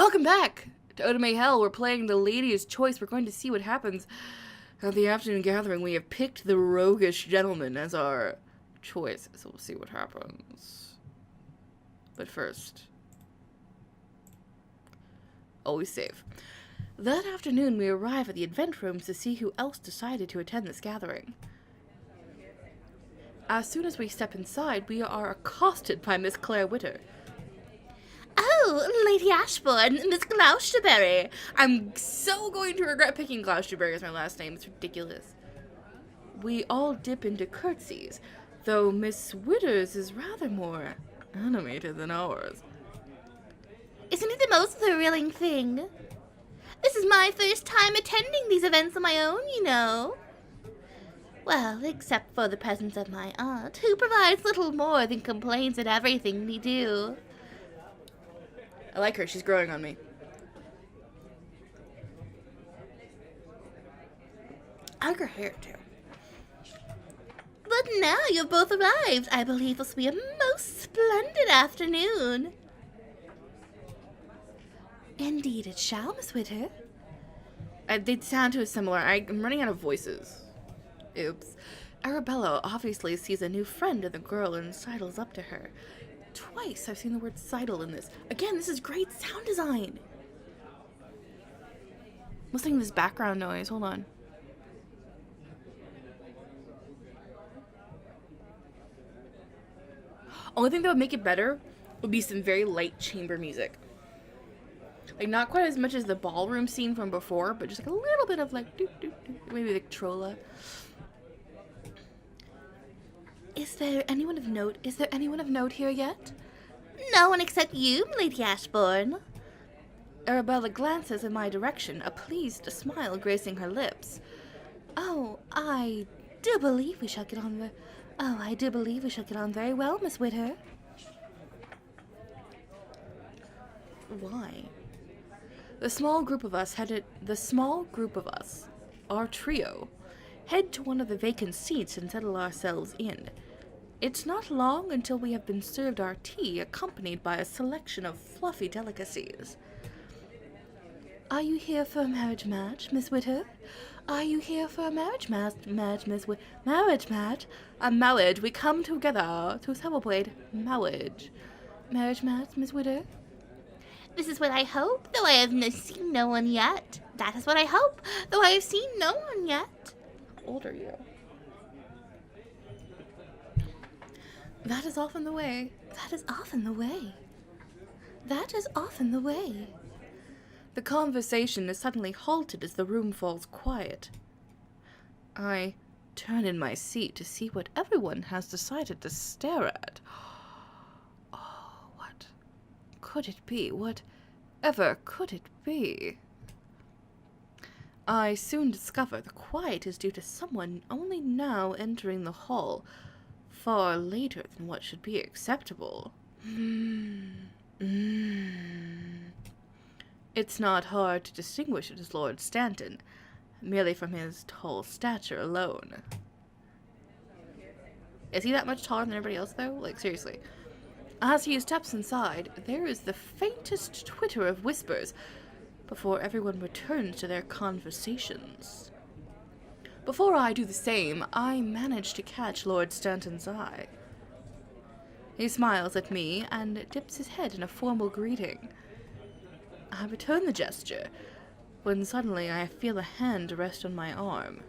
Welcome back to Otome Hell. We're playing the Lady's Choice. We're going to see what happens at the afternoon gathering. We have picked the roguish gentleman as our choice, so we'll see what happens. But first, always save. That afternoon, we arrive at the event rooms to see who else decided to attend this gathering. As soon as we step inside, we are accosted by Miss Claire Witter. Oh, Lady Ashbourne, Miss Gloucesterbury. I'm so going to regret picking Gloucesterbury as my last name. It's ridiculous. We all dip into curtsies, though Miss Witter's is rather more animated than ours. Isn't it the most thrilling thing? This is my first time attending these events on my own, you know. Well, except for the presence of my aunt, who provides little more than complaints at everything we do. I like her. She's growing on me. I like her hair, too. But now you've both arrived. I believe this will be a most splendid afternoon. Indeed it shall, Miss Witter. They sound too similar. I'm running out of voices. Oops. Arabella obviously sees a new friend in the girl and sidles up to her. Twice I've seen the word sidle in this. Again, this is great sound design. Listening to this background noise. Hold on. Only thing that would make it better would be some very light chamber music. Like, not quite as much as the ballroom scene from before, but just like a little bit of like, doo, doo, doo, maybe like Trolla. Is there anyone of note? Is there anyone of note here yet? No one except you, Lady Ashbourne. Arabella glances in my direction, a pleased smile gracing her lips. I do believe we shall get on very well, Miss Witter. Why? The small group of us, our trio, head to one of the vacant seats and settle ourselves in. It's not long until we have been served our tea, accompanied by a selection of fluffy delicacies. Are you here for a marriage match, Miss Witter? Are you here for a marriage match, Miss Witter? Marriage match? A marriage. We come together to celebrate marriage. Marriage match, Miss Witter? This is what I hope, though I have seen no one yet. That is what I hope, though I have seen no one yet. How old are you? That is often the way. That is often the way. That is often the way. The conversation is suddenly halted as the room falls quiet. I turn in my seat to see what everyone has decided to stare at. Oh, what could it be? Whatever could it be? I soon discover the quiet is due to someone only now entering the hall, far later than what should be acceptable. It's not hard to distinguish it as Lord Stanton, merely from his tall stature alone. Is he that much taller than everybody else, though? Like, seriously. As he steps inside, there is the faintest twitter of whispers before everyone returns to their conversations. Before I do the same, I manage to catch Lord Stanton's eye. He smiles at me and dips his head in a formal greeting. I return the gesture, when suddenly I feel a hand rest on my arm.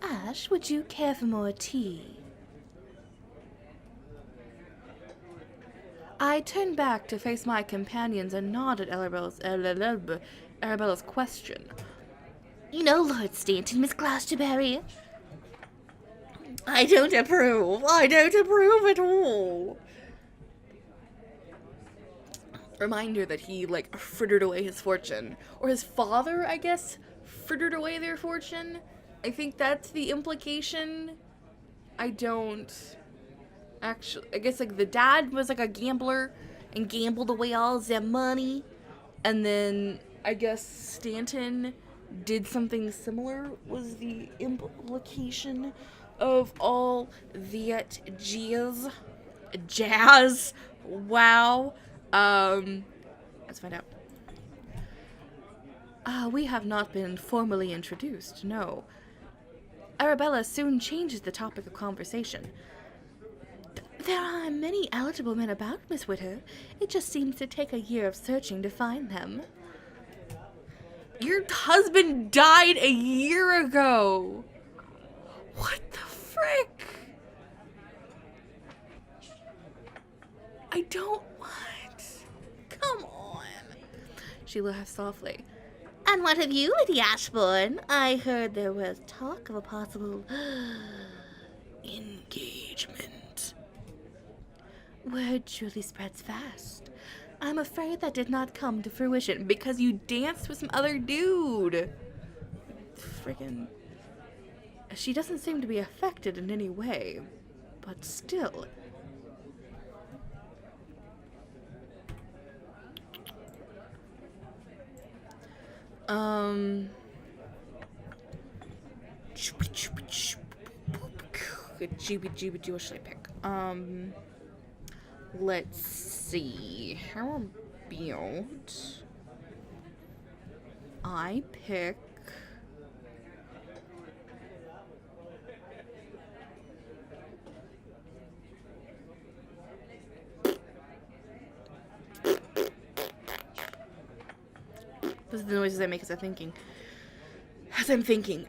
Ashe, would you care for more tea? I turn back to face my companions and nod at Arabella's question. You know, Lord Stanton, Miss Gloucesterbury. I don't approve. I don't approve at all. Reminder that he, like, frittered away his fortune. Or his father, I guess, frittered away their fortune. I think that's the implication. I guess, like, the dad was, like, a gambler and gambled away all their money. And then, I guess, Stanton did something similar, was the implication of all that jazz. Wow. Let's find out. We have not been formally introduced, no. Arabella soon changes the topic of conversation. There are many eligible men about, Miss Witter. It just seems to take a year of searching to find them. Your husband died a year ago! What the frick? I don't want. Come on. She laughs softly. And what of you, Lady Ashbourne? I heard there was talk of a possible engagement. Word truly spreads fast. I'm afraid that did not come to fruition Because you danced with some other dude. Friggin'. She doesn't seem to be affected in any way. But still. What should I pick? Let's see. How about I pick this is the noises I make as I'm thinking.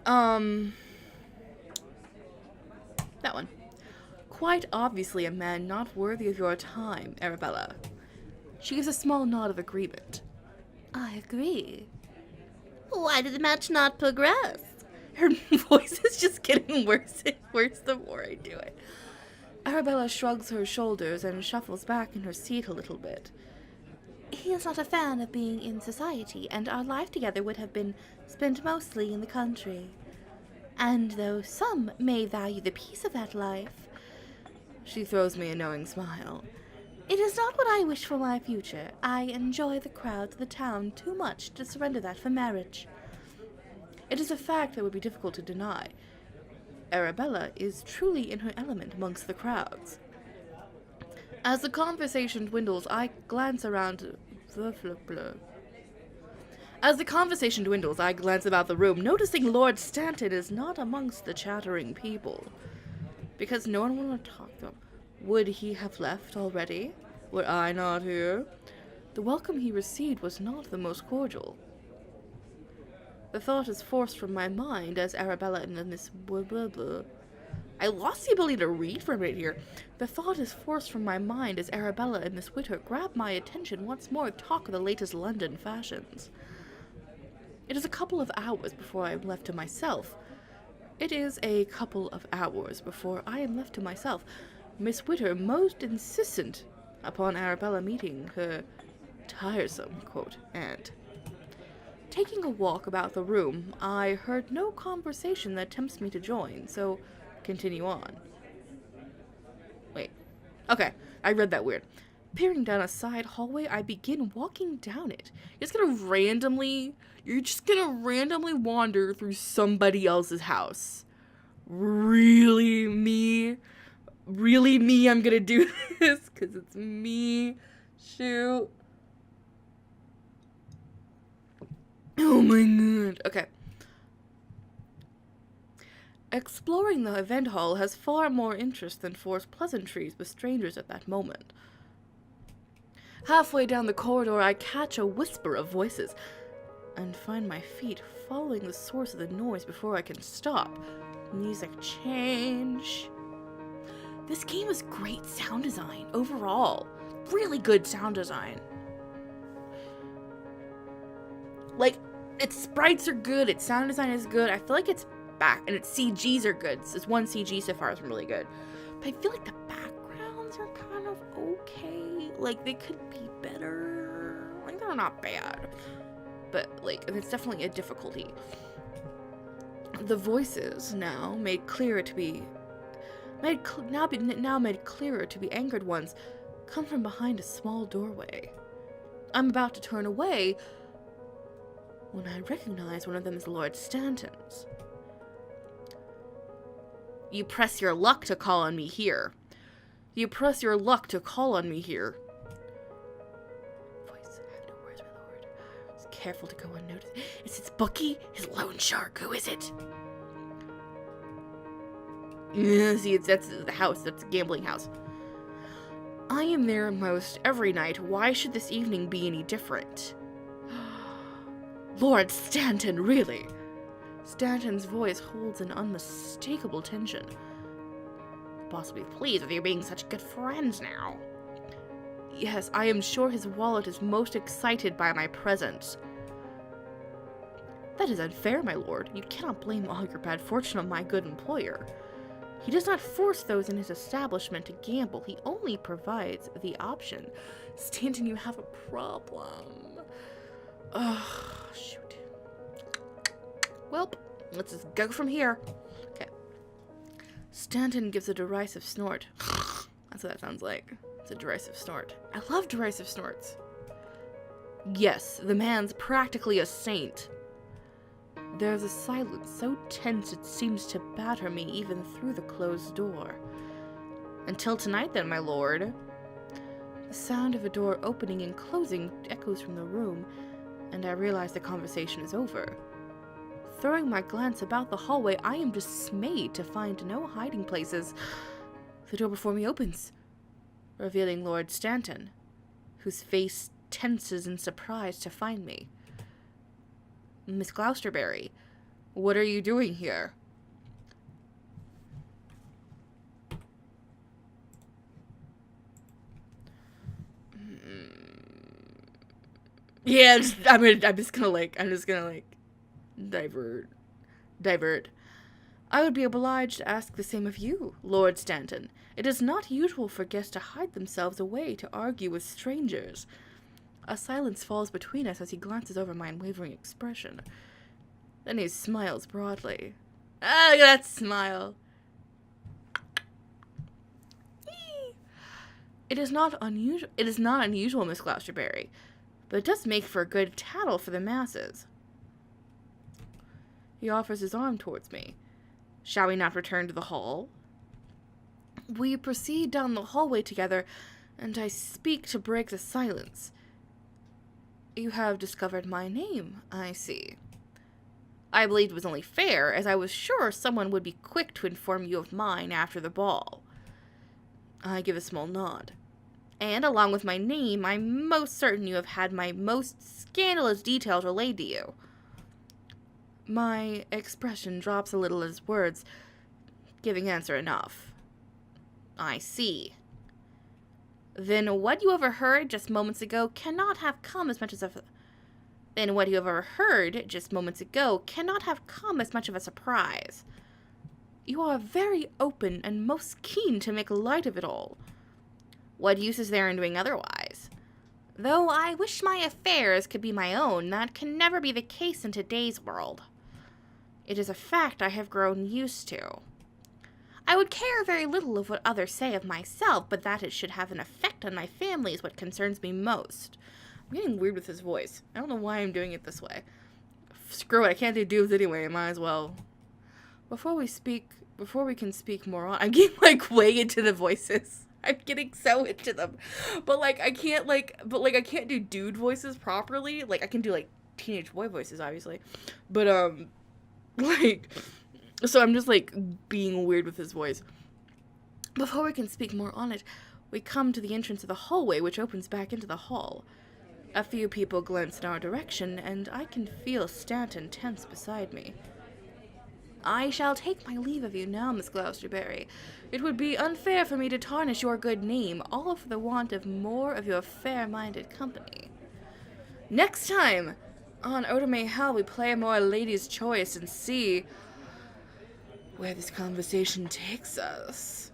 That one. Quite obviously a man not worthy of your time, Arabella. She gives a small nod of agreement. I agree. Why did the match not progress? Her voice is just getting worse and worse the more I do it. Arabella shrugs her shoulders and shuffles back in her seat a little bit. He is not a fan of being in society, and our life together would have been spent mostly in the country. And though some may value the peace of that life, she throws me a knowing smile. It is not what I wish for my future. I enjoy the crowds of the town too much to surrender that for marriage. It is a fact that would be difficult to deny. Arabella is truly in her element amongst the crowds. As the conversation dwindles, I glance around. As the conversation dwindles, I glance about the room, noticing Lord Stanton is not amongst the chattering people. Because no one wanted to talk to him. Would he have left already? Were I not here? The welcome he received was not the most cordial. The thought is forced from my mind as Arabella and Miss I lost the ability to read for a minute here. The thought is forced from my mind as Arabella and Miss Witter grab my attention once more to talk of the latest London fashions. It is a couple of hours before I am left to myself. Miss Witter most insistent upon Arabella meeting her tiresome, quote, aunt. Taking a walk about the room, I heard no conversation that tempts me to join, so continue on. Wait. Okay, I read that weird. Peering down a side hallway, I begin walking down it. You're just gonna randomly wander through somebody else's house. Really, me? Really, me? I'm gonna do this? Because it's me. Shoot. Oh my god. Okay. Exploring the event hall has far more interest than forced pleasantries with strangers at that moment. Halfway down the corridor, I catch a whisper of voices and find my feet following the source of the noise before I can stop. Music change. This game has great sound design overall. Really good sound design. Like, its sprites are good, its sound design is good. I feel like it's back, and its CGs are good. This one CG so far is really good. But I feel like the backgrounds are kind of okay. Like, they could be better. Like, they're not bad. But, like, it's definitely a difficulty. The voices now made clearer to be made clearer to be angered ones come from behind a small doorway. I'm about to turn away when I recognize one of them as Lord Stanton's. You press your luck to call on me here. You press your luck to call on me here. Voice, I have no words careful to go unnoticed. Is it Bookie? His loan shark? Who is it? Yeah, see, that's the house. That's the gambling house. I am there most every night. Why should this evening be any different? Lord Stanton, really? Stanton's voice holds an unmistakable tension. Possibly pleased with you being such good friends now. Yes, I am sure his wallet is most excited by my presence. That is unfair, my lord. You cannot blame all your bad fortune on my good employer. He does not force those in his establishment to gamble. He only provides the option. Stanton, you have a problem. Ugh, shoot. Welp, let's just go from here. Okay. Stanton gives a derisive snort. That's what that sounds like. It's a derisive snort. I love derisive snorts. Yes, the man's practically a saint. There's a silence so tense it seems to batter me even through the closed door. Until tonight then, my lord. The sound of a door opening and closing echoes from the room, and I realize the conversation is over. Throwing my glance about the hallway, I am dismayed to find no hiding places. The door before me opens, revealing Lord Stanton, whose face tenses in surprise to find me. Miss Gloucesterbury, what are you doing here? Yeah, I'm just gonna divert. I would be obliged to ask the same of you, Lord Stanton. It is not usual for guests to hide themselves away to argue with strangers. A silence falls between us as he glances over my unwavering expression. Then he smiles broadly. Ah, look at that smile. It is not unusual, Miss Gloucesterbury, but it does make for a good tattle for the masses. He offers his arm towards me. Shall we not return to the hall? We proceed down the hallway together, and I speak to break the silence. You have discovered my name, I see. I believed it was only fair, as I was sure someone would be quick to inform you of mine after the ball. I give a small nod. And along with my name, I'm most certain you have had my most scandalous details relayed to you. My expression drops a little at his words, giving answer enough. I see. Then what you overheard just moments ago cannot have come as much of a surprise. You are very open and most keen to make light of it all. What use is there in doing otherwise? Though I wish my affairs could be my own, that can never be the case in today's world. It is a fact I have grown used to. I would care very little of what others say of myself, but that it should have an effect on my family is what concerns me most. I'm getting weird with his voice. I don't know why I'm doing it this way. Screw it, I can't do dudes anyway, I might as well. Before we can speak more on, I'm getting, way into the voices. I'm getting so into them. But, I can't do dude voices properly. I can do, teenage boy voices, obviously. But, so I'm just, being weird with his voice. Before we can speak more on it, we come to the entrance of the hallway, which opens back into the hall. A few people glance in our direction, and I can feel Stanton tense beside me. I shall take my leave of you now, Miss Gloucesterbury. It would be unfair for me to tarnish your good name, all for the want of more of your fair-minded company. Next time, on Otome Hell, we play more Lady's Choice and see where this conversation takes us.